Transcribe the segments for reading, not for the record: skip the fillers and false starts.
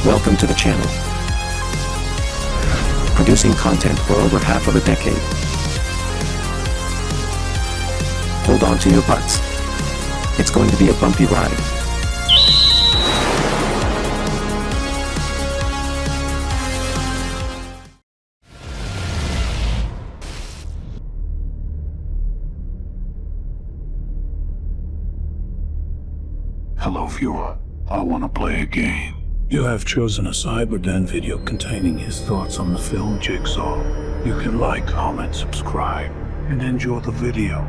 Welcome to the channel. Producing content for over half of a decade. Hold on to your butts. It's going to be a bumpy ride. Hello viewer, I wanna play a game. You have chosen a CyberDan video containing his thoughts on the film Jigsaw. You can like, comment, subscribe, and enjoy the video.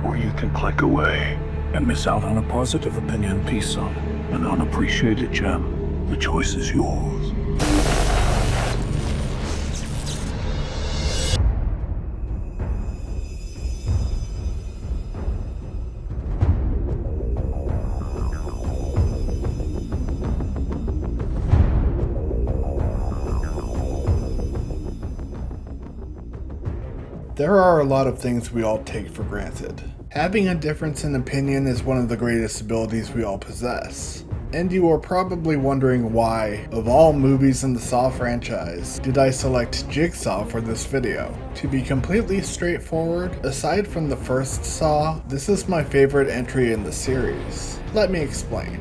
Or you can click away and miss out on a positive opinion piece on an unappreciated gem. The choice is yours. There are a lot of things we all take for granted. Having a difference in opinion is one of the greatest abilities we all possess. And you are probably wondering why, of all movies in the Saw franchise, did I select Jigsaw for this video? To be completely straightforward, aside from the first Saw, this is my favorite entry in the series. Let me explain.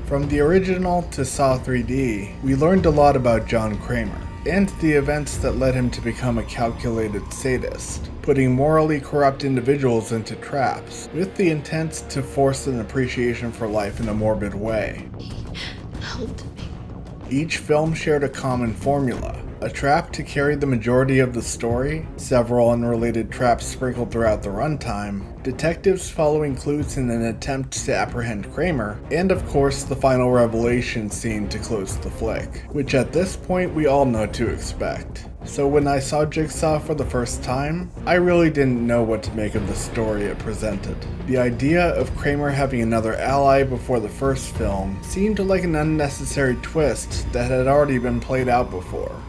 From the original to Saw 3D, we learned a lot about John Kramer, and the events that led him to become a calculated sadist, putting morally corrupt individuals into traps, with the intent to force an appreciation for life in a morbid way. He helped me. Each film shared a common formula, a trap to carry the majority of the story, several unrelated traps sprinkled throughout the runtime, detectives following clues in an attempt to apprehend Kramer, and of course the final revelation scene to close the flick, which at this point we all know to expect. So when I saw Jigsaw for the first time, I really didn't know what to make of the story it presented. The idea of Kramer having another ally before the first film seemed like an unnecessary twist that had already been played out before.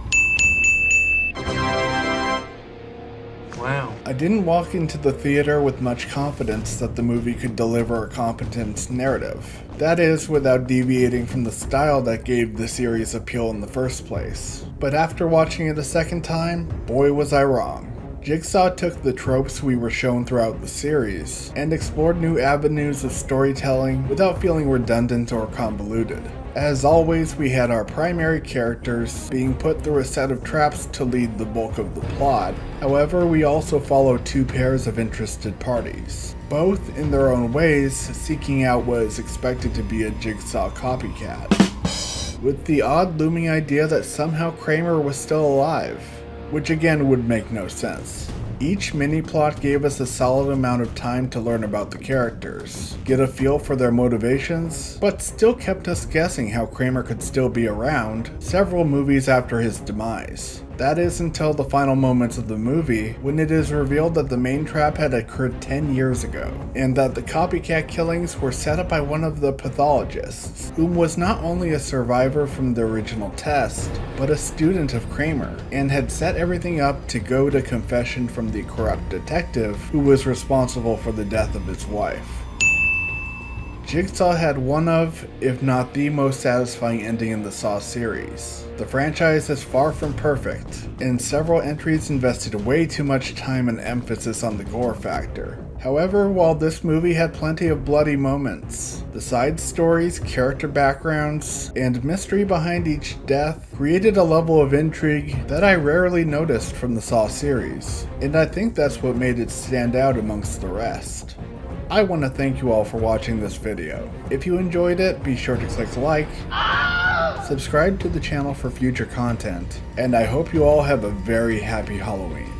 Wow. I didn't walk into the theater with much confidence that the movie could deliver a competent narrative. That is, without deviating from the style that gave the series appeal in the first place. But after watching it a second time, boy was I wrong. Jigsaw took the tropes we were shown throughout the series, and explored new avenues of storytelling without feeling redundant or convoluted. As always, we had our primary characters being put through a set of traps to lead the bulk of the plot. However, we also follow two pairs of interested parties, both in their own ways seeking out what is expected to be a Jigsaw copycat, with the odd looming idea that somehow Kramer was still alive, which again would make no sense. Each mini-plot gave us a solid amount of time to learn about the characters, get a feel for their motivations, but still kept us guessing how Kramer could still be around several movies after his demise. That is until the final moments of the movie, when it is revealed that the main trap had occurred 10 years ago, and that the copycat killings were set up by one of the pathologists, whom was not only a survivor from the original test, but a student of Kramer, and had set everything up to go to confession from the corrupt detective who was responsible for the death of his wife. Jigsaw had one of, if not the most satisfying ending in the Saw series. The franchise is far from perfect, and several entries invested way too much time and emphasis on the gore factor. However, while this movie had plenty of bloody moments, the side stories, character backgrounds, and mystery behind each death created a level of intrigue that I rarely noticed from the Saw series, and I think that's what made it stand out amongst the rest. I want to thank you all for watching this video. If you enjoyed it, be sure to click like, subscribe to the channel for future content, and I hope you all have a very happy Halloween.